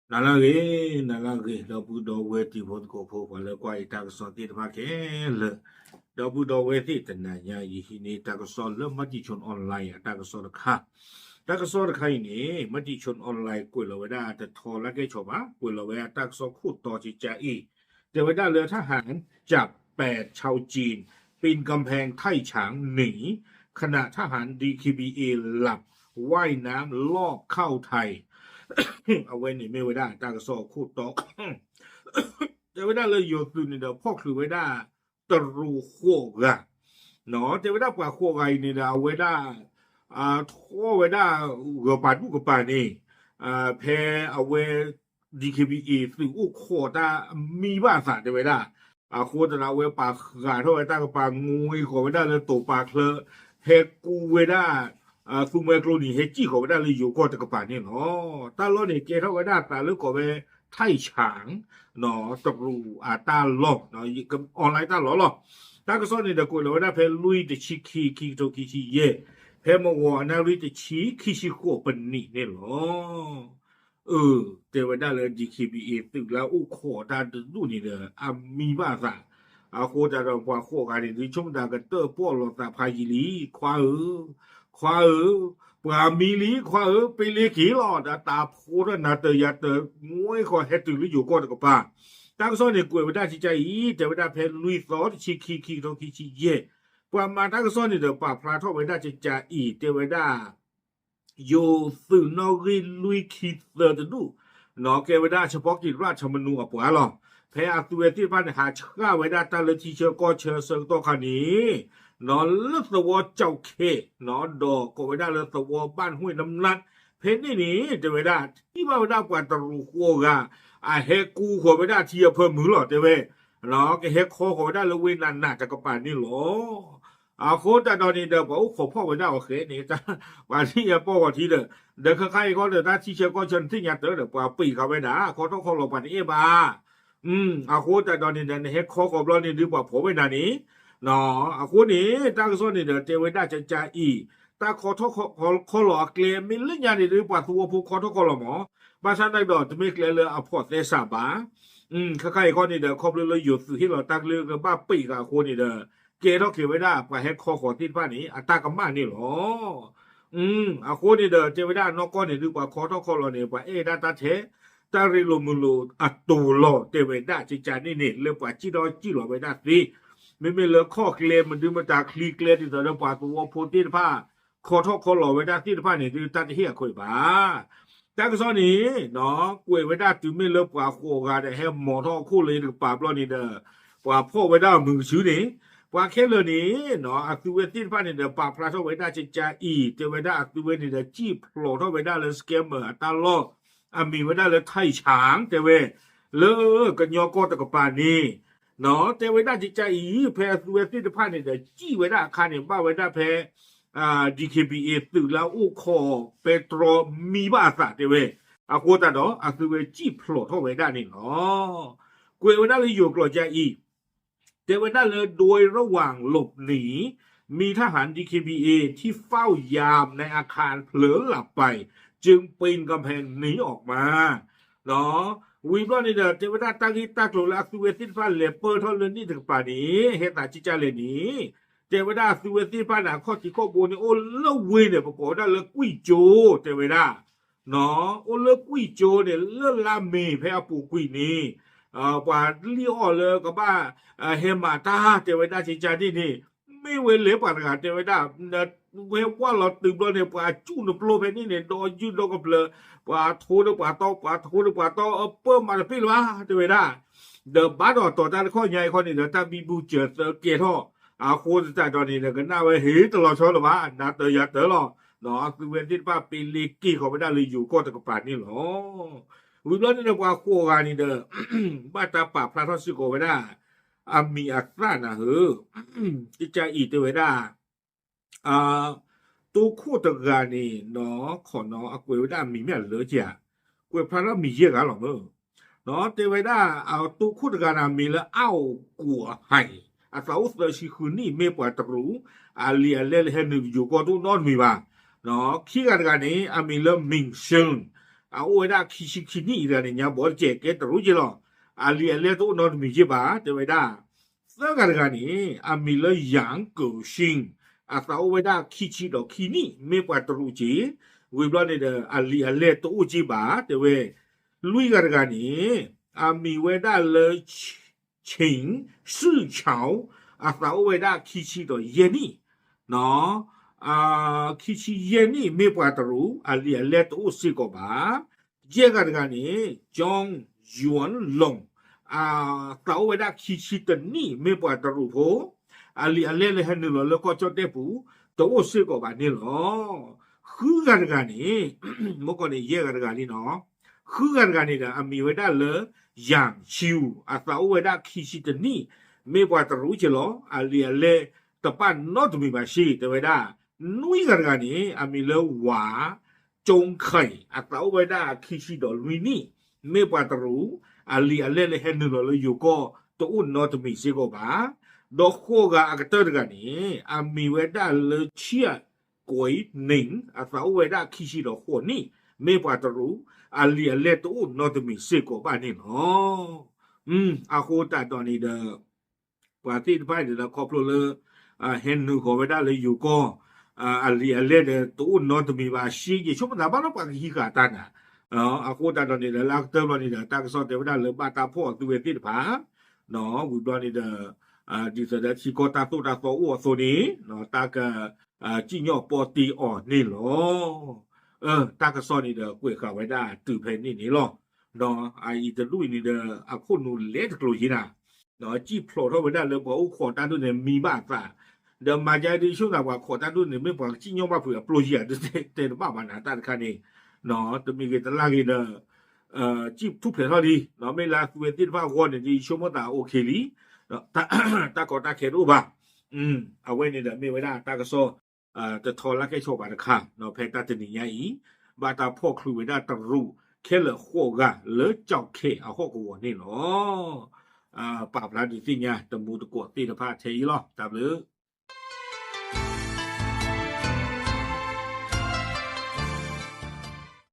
nalage da bu do we ti bo ko pho ba le kwa ita so ti da ke le da bu do we ti ta na nya yi hi ni ta ko so le ma ti chon online ta ko so da kha ta ko so da khai ni ma ti chon online ko lo we da ta tho la ke cho ba ko lo we ta ko so khu to chi cha i เทวดาเรือทหารจับ8ชาวจีนปีนกำแพงไท่ฉางหนีขณะทหาร DKBA หลับว่ายน้ำลอบเข้าไทย เอาไว้นี่ไม่ไว้ได้ตากระสอบคู่ตอกเทวดาเลยโยตุนี่เด้อพ่อคือไว้ได้ตรูโคกะเนาะเทวดากว่าโคไงนี่เด้อเอาไว้ได้ทั่วไว้ได้กบปาดูกบปานี่แพเอาไว้ DKBA สื่ออู้โคตามีบ้าสาเทวดาโคตรเอาไว้ปากขาเท่าไว้ตากปากงูอีขอไว้ได้เลยตกปากเคลเฮกูไว้ได้ซูเมโกรนี่เฮจี้ขอไว้ได้เลยอยู่ก็ตะกปานี่เนาะตาล้อนี่เกเท่าไว้ได้แต่เลือกขอไว้ไทฉางเนาะตะรูตาหลอกเนาะกับออนไลน์ตาหลอกหรอกตาก็ซ้อนนี่เด็กกูเลยว่าได้เพลลุยตะชิคีโตคีชีเย่เพลมาวอนาลุยตะชีคีชิโคปนนี่เนี่ยหรอเทวดาเลย DKBA ตึกแล้วอู้ขอตาดูนี่เด้อมีบ้าสะโคตรเราพอโคกันนี่ช่วงดากันเตอร์ป้อลตาพายีลีควาปรามีลีควาไปเลขีหลอดตาโพดนาเตยาเตงวยขอเฮตุลิอยู่ก็ตะกป้าตั้งซ้อนเนี่ยกวยไม่ได้ชิใจอีเทวดาเพลลุยซอสชิคีโตคีชีเย่ปรามาตั้งซ้อนเนี่ยเด้อป่าพระทอไม่ได้ชิใจอีเทวดาโยสื่อนอริลุยคิดเตอร์ดูเนาะเกวดาเฉพาะกิจราชมนูอ่ะปะหรอแพ้อัตัวที่บ้านหาช่าไว้ได้ตาเลทีเชอก็เชอเซิงตัวคันนี้นอนเลือดสวอเจ้าเคนอนดอกก็ไว้ได้เลยสวอบ้านห้วยน้ำนัดเพนนี่จะไว้ได้ที่บ้านไว้ได้กว่าตรูโคกะเฮกูขอไว้ได้ที่เพิ่มมือหรอเจ้าเว้เนาะเฮคอขอไว้ได้เลยเว้นนานๆจากกระปานนี่หรอโคตรตอนนี้เดี๋ยวบอกขอพ่อไว้ได้โอเคนี่จ้าวันที่จะพ่อวันที่เดี๋ยวใครก็เดี๋ยวถ้าที่เชื่อก็เชิญที่อยากเดี๋ยวว่าปีเขาไว้นะเขาต้องขอหลบปันเอบาโคตรตอนนี้เดี๋ยวเฮคอของเราเนี่ยดีกว่าผมไว้นานนี้เนาะโคนี้ตั้งส่วนนี่เดี๋ยวเจไว้ได้จะจ่าอีตาขอโทษขอหลอกเกลียมิลลี่ยานี่ดีกว่าตัวผู้ขอโทษขอหลอกหมอบ้านฉันได้ดอกจะไม่เกลียเลยพอดเลสาบาใครก็นี่เดี๋ยวครบเลยหยุดที่เราตั้งเรื่องกันบ้าปีกับคนนี่เด้อเกย์ต้องเขียนไว้ได้ไปให้คอขอติดบ้านนี้ตากำบ้านนี่หรอคนนี่เด้อเจไว้ได้นอกก้อนนี่ดีกว่าขอต้องขอเราเนี่ยว่าดาตาเทตาริโลมุโลตูโลเจไว้ได้จิจานี่เรื่องว่าจีดอจีหล่อไว้ได้สิไม่เลือกข้อเกลียมันดูมาจากคลีเกลียที่เราปาตัวโพติผ้าขอทอกขอหล่อไว้ได้ที่ผ้าเนี่ยคือตัดเหี้ยคุยบ้าแต่ก็ซ้อนนี้เนาะกวยไว้ได้ถึงไม่เลิกกว่าโคกันแต่ให้หมอทอคู่เลยถึงปราบเรานี่เด้อกว่าพ่อไว้ได้มือชื้อนี่กว่าแค่เลยนี่เนาะอัตุเวติผ้าเนี่ยเด้อปราบพระทอไว้ได้จะจ่าอีเจไว้ได้อัตุเวนี่เด้อจี้โผล่ทอไว้ได้เลยสแกมเมอร์ตาล้อมีไว้ได้เลยไทยช้างเจเวเลิกกันยอก็ตะกปานี่เนาะเจไว้ได้จิตใจอีแพ้อัตุเวติผ้าเนี่ยเด้อจี้ไว้ได้คันเนี่ยบ้าไว้ได้แพ้DKBA ตึกแล้วอู้คอเปโตรมีบ้าสะเดเวโคตรเนาะคือเวจีโผล่เข้าไปได้นี่เนาะกวยวันนั้นเลยอยู่กลอใจอีแต่วันนั้นเลยโดยระหว่างหลบหนีมีทหาร DKBA ที่เฝ้ายามในอาคารเผลอหลับไปจึงปีนกำแพงหนีออกมาเนาะวีบลอนี่เด้อเทวดาตั้งที่ตั้งโลละคือเวทินฟ้าเลเปอร์เท่าเรื่องนี้ถึงป่านนี้เหตุจิจาเลนี้เทวดาสุเวทีพานาข้อที่ข้อบูนี่โอ้เลิกเวเนี่ยปรากฏได้เลิกกุยโจเทวดาเนาะโอ้เลิกกุยโจเนี่ยเลิกลาเมแพ้ปูกุยนี่กว่าเลี้ยวเลยก็บ้าเฮมาตาเทวดาจิจานี่นี่ไม่เวเลยปานกันเทวดาเวว่าเราตื่นเราเนี่ยป่าจูนโปรเพนี่เนี่ยโดนยืนโดนกับเลยป่าโทนป่าโตเปิ่มมาเป็นว่าเทวดาเดบ้าต่อตาข้อใหญ่ข้อนี้เดี๋ยวถ้ามีบูเจอเกียร์ท่อโคตรแต่ตอนนี้เนี่ยก็น่าไว้เฮ้ตลอดชอบหรอวะนาเตยาเตอหรอเนาะคือเวนที่ป้าปีลีกี้เขาไม่ได้เลยอยู่ก็ตะกปาดนี่หรอวิบลนี่เดี๋ยวว่าโคกันนี่เด้อบ้าตาป่าพระทศิโกไว้ได้มีอัตรานะเฮ้อจิตใจอีเตไว้ได้ตัวคู่ตะการนี่เนาะขอเนาะกวยไว้ได้มีแม่เหลือจ้ะกวยพระมีเยอะกันหรอเมื่อเนาะเตไว้ได้ตัวคู่ตะการมีแล้วกัวให้สาวสชิคุนี่ไม่ปวดตรูเลียเล่เห็นอยู่ก็ต้องนอนมีบ้าเนาะขี้กันนี้มีเริ่มมิงเชิง啊，我那去你的，人家不接给得路去了，啊，连都拿米去吧，对不对？这个呢，啊，米了养狗性，啊，稍微的去到去你，没办法路去，为不了你的啊，连都去吧，对不对？路个呢，啊，米为的了情市桥，啊，稍微的去到夜里，喏。啊，去夜里没办法路，啊，连都是个吧。这个呢，将元龙啊，稍微的去的你没办法路破，啊，连还你了个叫的不，都是个吧你了。这个呢，莫讲你这个呢喏，这个呢的啊，没为的了养修啊，稍微的去的你没办法路去了，啊，连的办那都没办法，对不对？nuôi cái này ami le wa trông khai à tao bây giờ khi khi đó lui ni me pa tru ali ale le hen no le yuko to un no to mi se ko ba do kho ga a ta ga ni ami we da le chia koi ning à tao bây giờ khi khi đó kho ni me pa tru ali ale to un no to mi se ko ba ni no a kho ta to ni de pa ti ba de la ko le a hen no ko we da le yuko ali de tu no to mi ba shi ye chuma na ba no pa ki ka ta na a ko ta do ni de la te lo ni de ta so de ba le ba ta pho tu we ti de ba no wu do ni de di sa de chi ko ta tu ta so wo so ni no ta ka ji nyo po ti o ni lo ta ka so ni de kwe ka we da tu phe ni lo no ai de lu ni de a ko nu le de lo ji na no ji phlo tho we da le bo kho ta tu ne mi ba sa的马家的兄弟话，扩大都你们把金牛把不要不一样，这爸爸拿大的看的，喏，都没给他那个的，记图片上的，喏没来为地方我呢的什么大 OK 哩，大搞大开路吧，啊为你的没为大大个说，的拖拉开车把的看，喏陪大的你伢伊，把他破klu为大的路，开了货个，了叫开啊货个我呢咯，爸爸的这样，的木的过地的怕车咯，咋不？